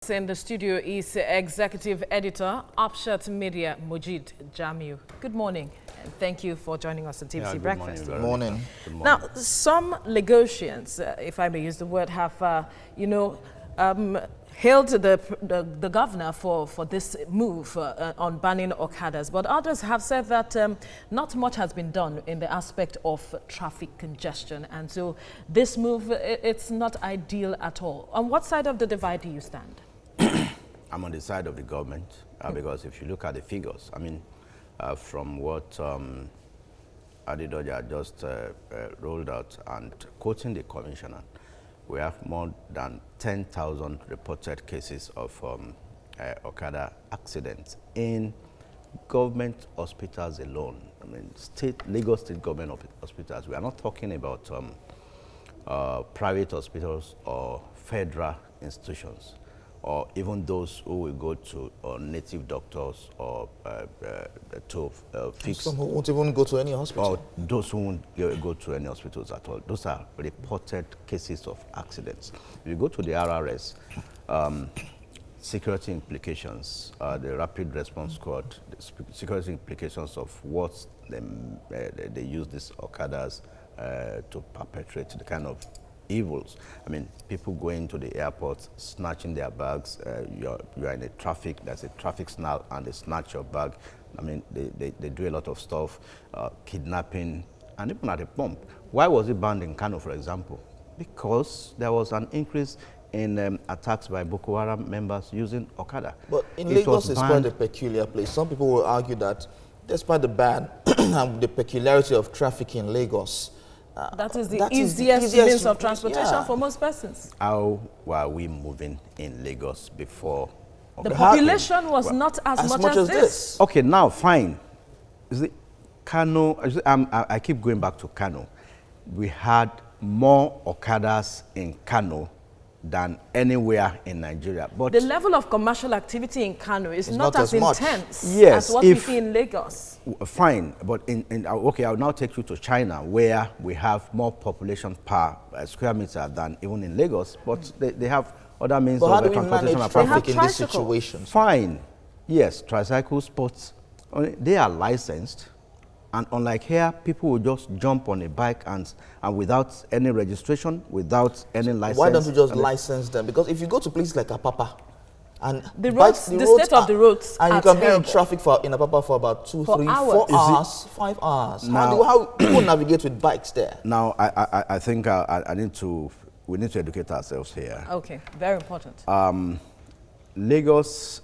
us in the studio is Executive Editor, Upshot Media, Mojeed Jamiu. Good morning, and thank you for joining us on TVC Breakfast. Good morning. Now, some Lagosians, if I may use the word, have, hailed the governor for this move on banning Okadas, but others have said that not much has been done in the aspect of traffic congestion, and so this move, it's not ideal at all. On what side of the divide do you stand? I'm on the side of the government because if you look at the figures, I mean, from what Adedoja just rolled out and quoting the commissioner, we have more than 10,000 reported cases of Okada accidents in government hospitals alone. I mean, Lagos State government hospitals. We are not talking about private hospitals or federal institutions, or even those who will go to native doctors or to fix. Some who won't even go to any hospital. Or those who won't go to any hospitals at all. Those are reported cases of accidents. If you go to the RRS, security implications, the rapid response squad, the security implications of what they use these Okadas to perpetrate the kind of evils. I mean, people going to the airport, snatching their bags. You're in a traffic, there's a traffic snarl, and they snatch your bag. I mean, they do a lot of stuff, kidnapping, and even at a pump. Why was it banned in Kano, for example? Because there was an increase in attacks by Boko Haram members using Okada. But in Lagos, it's quite a peculiar place. Some people will argue that despite the ban and the peculiarity of traffic in Lagos, that is the easiest means of transportation for most persons. How were we moving in Lagos before? The population was not as much as this. Okay, now fine. Is it Kano? I keep going back to Kano. We had more Okadas in Kano than anywhere in Nigeria. But the level of commercial activity in Kano is not as intense as what we see in Lagos. Fine, but okay, I'll now take you to China, where we have more population per square meter than even in Lagos, but they have other means of transportation. How do we manage traffic in this situation? Fine, yes, tricycles, but they are licensed. And unlike here, people will just jump on a bike and without any registration, without any license. Why don't you just license them? Because if you go to places like Apapa, and the state of the roads and you can be in traffic in Apapa for about 2, 3, 4 hours, 5 hours. Now, how people navigate with bikes there? Now, I think we need to educate ourselves here. Okay, very important. Lagos.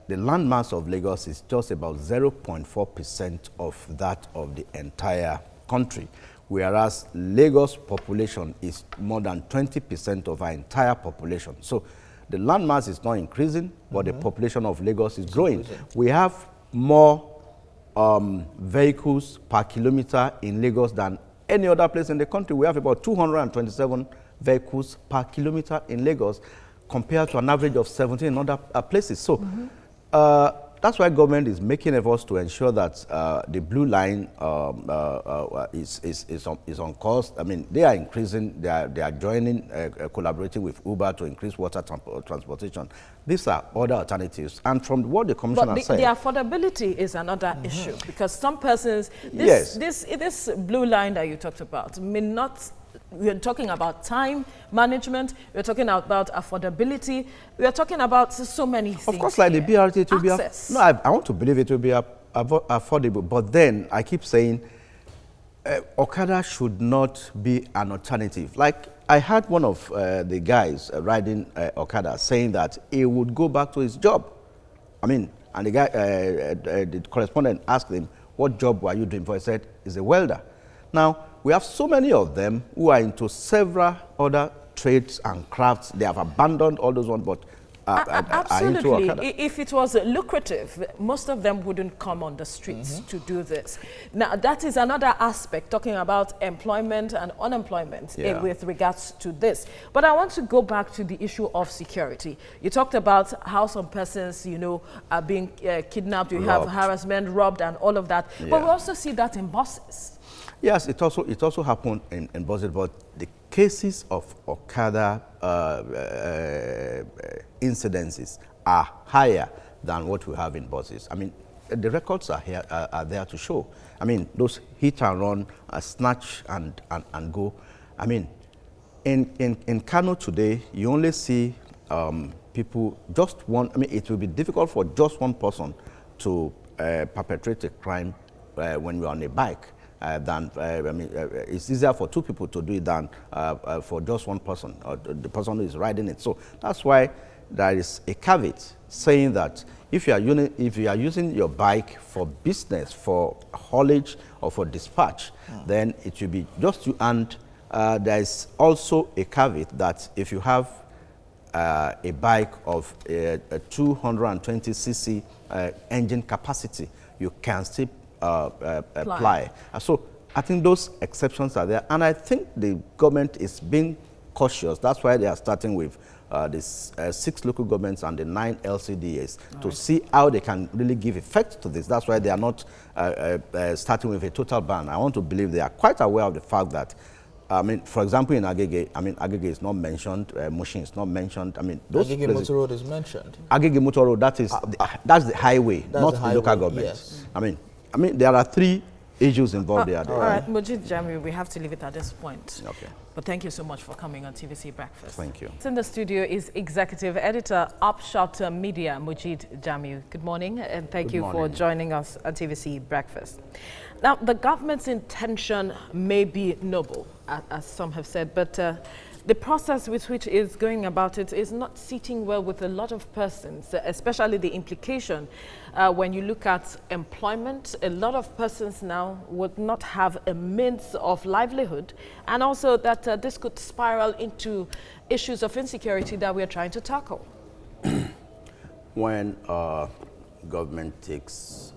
The landmass of Lagos is just about 0.4% of that of the entire country, whereas Lagos population is more than 20% of our entire population. So the landmass is not increasing, but the population of Lagos is growing. We have more vehicles per kilometer in Lagos than any other place in the country. We have about 227 vehicles per kilometer in Lagos, compared to an average of 17 in other places. So. That's why government is making efforts to ensure that the blue line is on course. I mean, they are increasing, they are joining, collaborating with Uber to increase water transportation. These are other alternatives. And from what the commissioner said, the affordability is another issue, because some persons, this blue line that you talked about may not. We're talking about time management. We're talking about affordability. We're talking about so many things. Of course, like the BRT, it will be I want to believe it will be affordable. But then I keep saying, Okada should not be an alternative. Like I heard one of the guys riding Okada saying that he would go back to his job. I mean, and the guy, the correspondent asked him, "What job were you doing before?" He said, "He's a welder." Now, we have so many of them who are into several other trades and crafts. They have abandoned all those ones, but absolutely. Are into Okada. If it was lucrative, most of them wouldn't come on the streets to do this. Now, that is another aspect, talking about employment and unemployment with regards to this. But I want to go back to the issue of security. You talked about how some persons, are being kidnapped. You have harassment, robbed, and all of that. Yeah. But we also see that in buses. Yes, it also happened in buses, but cases of Okada incidences are higher than what we have in buses. I mean, the records are here, are there to show. I mean, those hit and run, snatch and go. I mean, in Kano today, you only see people, just one. I mean, it will be difficult for just one person to perpetrate a crime when you're on a bike. It's easier for two people to do it than for just one person, or the person who is riding it. So that's why there is a caveat saying that if you are using your bike for business, for haulage or for dispatch, then it will be just you. And there is also a caveat that if you have a bike of a 220cc engine capacity, you can still apply. So I think those exceptions are there, and I think the government is being cautious. That's why they are starting with these 6 local governments and the 9 LCDAs to see how they can really give effect to this. That's why they are not starting with a total ban. I want to believe they are quite aware of the fact that, I mean, for example, in Agege, I mean, Agege is not mentioned, Mushin is not mentioned. I mean, those Agege Motor Road is mentioned. Agege Motor Road, that's the highway, not the local government. Yes. I mean, there are 3 issues involved there. All right, Mojeed, Jamiu, we have to leave it at this point. Okay. But thank you so much for coming on TVC Breakfast. Thank you. In the studio is Executive Editor, Upshot Media, Mojeed Jamiu. Good morning, and thank you for joining us at TVC Breakfast. Now, the government's intention may be noble, as some have said, but the process with which is going about it is not sitting well with a lot of persons, especially the implication when you look at employment. A lot of persons now would not have a means of livelihood, and also that this could spiral into issues of insecurity that we are trying to tackle. When government takes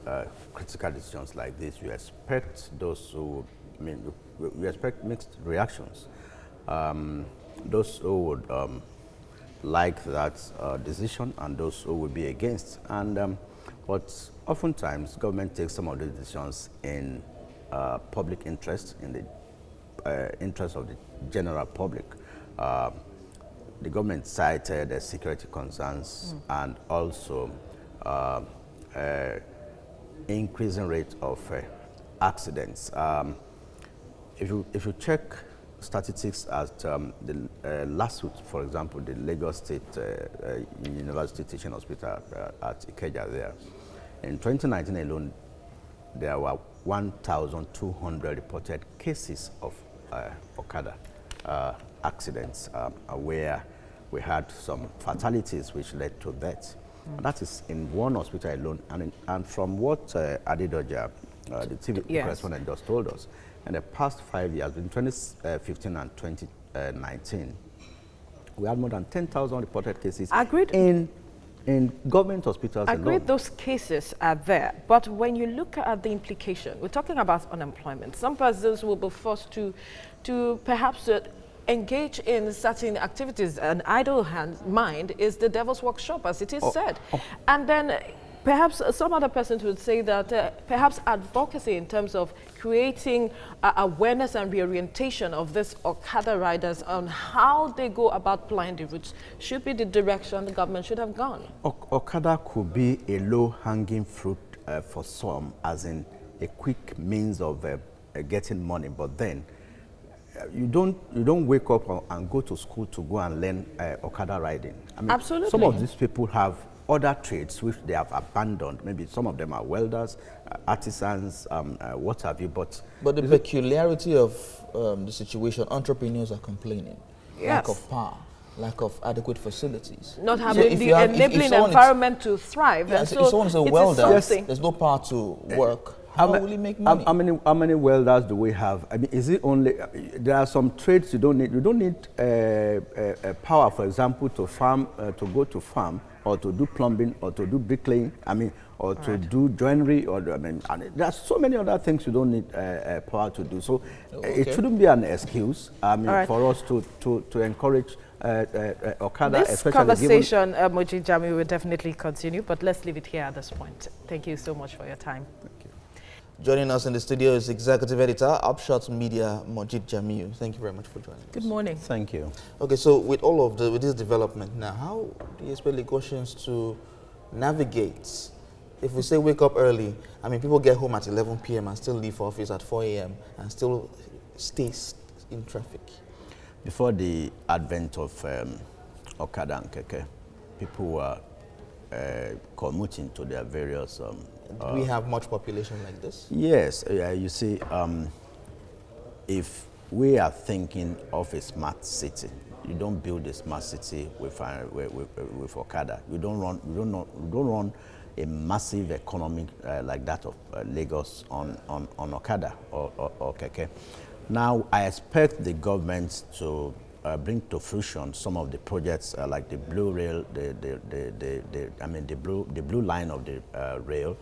critical decisions like this, you expect those who, I mean, we expect mixed reactions. Those who would like that decision and those who would be against. And but oftentimes government takes some of these decisions in public interest, in the interest of the general public. The government cited the security concerns and also increasing rate of accidents. If you check statistics at the last week, for example, the Lagos State University Teaching Hospital at Ikeja there, in 2019 alone, there were 1,200 reported cases of Okada accidents where we had some fatalities which led to death. And that is in one hospital alone. And from what Adedoja, the TV correspondent, just told us, in the past 5 years, in 2015 and 2019, we had more than 10,000 reported cases. Agreed. In government hospitals alone. Agreed, those cases are there. But when you look at the implication, we're talking about unemployment. Some persons will be forced to perhaps engage in certain activities. An idle mind is the devil's workshop, as it is said. And then perhaps some other persons would say that perhaps advocacy in terms of creating awareness and reorientation of these Okada riders on how they go about plying the routes should be the direction the government should have gone. Okada could be a low-hanging fruit for some, as in a quick means of getting money, but then you don't wake up and go to school to go and learn Okada riding. I mean, absolutely. Some of these people have other trades which they have abandoned. Maybe some of them are welders, artisans, what have you. But the peculiarity of the situation, entrepreneurs are complaining. Yes. Lack of power, lack of adequate facilities. Not having the enabling environment to thrive. Yeah, and so if someone's a welder, there's no power to work. How will he make money? How many welders do we have? I mean, is it only? There are some trades you don't need. You don't need power, for example, to farm, to go to farm, or to do plumbing, or to do bricklaying. I mean, or to do joinery, or and there are so many other things you don't need power to do. So it shouldn't be an excuse. I mean, for us to encourage Okada. This conversation, Mojeed Jamiu, will definitely continue, but let's leave it here at this point. Thank you so much for your time. Thank you. Joining us in the studio is Executive Editor, Upshot Media, Mojeed Jamiu. Thank you very much for joining us. Good morning. Thank you. Okay, so with with this development now, how do you expect Lagosians to navigate? If we say wake up early, I mean, people get home at 11 p.m. and still leave for office at 4 a.m. and still stay in traffic. Before the advent of Okada and Keke, people were commuting to their various... do we have much population like this? Yes. You see, if we are thinking of a smart city, you don't build a smart city with Okada. You don't run a massive economy like that of Lagos on Okada or Keke. Now, I expect the government to bring to fruition some of the projects like the blue rail, the blue line of the rail,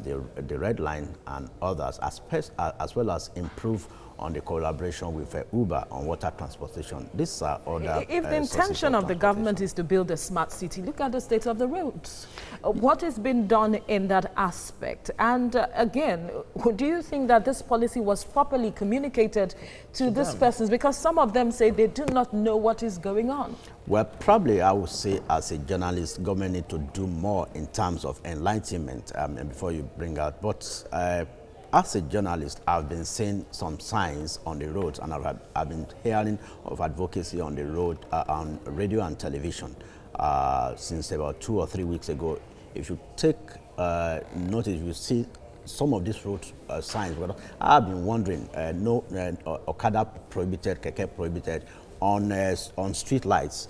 the red line, and others, as well as improve on the collaboration with Uber on water transportation. These are other. If the intention of the government is to build a smart city, look at the state of the roads. What has been done in that aspect? And again, do you think that this policy was properly communicated to these persons? Because some of them say they do not know what is going on. Well, probably I would say as a journalist, government need to do more in terms of enlightenment before you bring out. But as a journalist, I've been seeing some signs on the roads, and I've been hearing of advocacy on the road, on radio and television since about 2 or 3 weeks ago. If you take notice, you see some of these road signs. But I've been wondering, Okada prohibited, Keke prohibited on street lights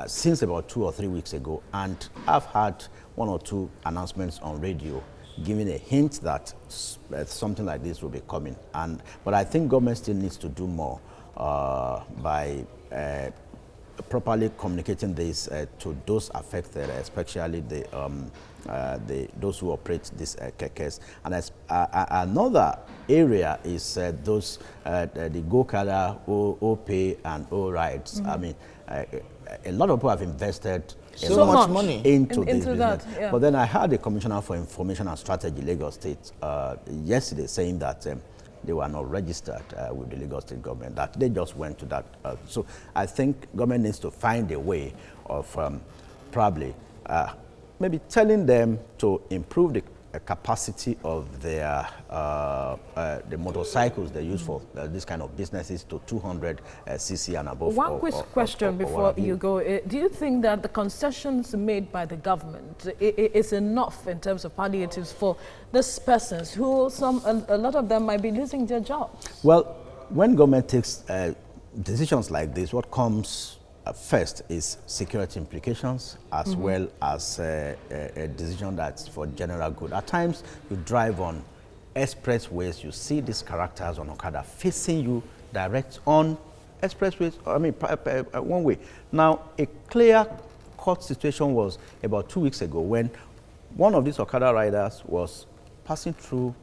since about 2 or 3 weeks ago, and I've had 1 or 2 announcements on radio giving a hint that something like this will be coming. But I think government still needs to do more by properly communicating this to those affected, especially those who operate these kekes. And another area is those the Okada, O-Pay, and O-Rides. I mean, a lot of people have invested so much money into this business. That, yeah. But then I heard the Commissioner for Information and Strategy, Lagos State, yesterday saying that they were not registered with the Lagos State government, that they just went to that. So I think government needs to find a way of probably maybe telling them to improve the capacity of their the motorcycles they use for this kind of businesses to 200 cc and above. One quick question before you go. Do you think that the concessions made by the government is enough in terms of palliatives for these persons who a lot of them might be losing their jobs? Well, when government takes decisions like this, what comes first is security implications, as well as a decision that's for general good. At times, you drive on expressways, you see these characters on Okada facing you direct on expressways, I mean, one way. Now, a clear-cut situation was about 2 weeks ago when one of these Okada riders was passing through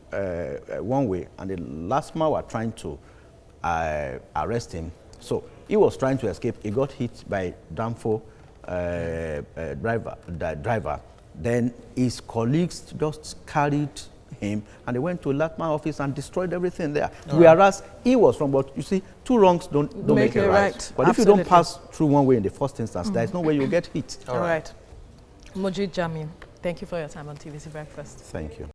one way, and the last man were trying to arrest him. So he was trying to escape. He got hit by Danfo driver. Then his colleagues just carried him, and they went to Latma office and destroyed everything there. Whereas he was wrong. But you see, 2 wrongs don't make it right. But if you don't pass through one way in the first instance, there's no way you'll get hit. All right. Mojeed Jamiu, thank you for your time on TVC Breakfast. Thank you.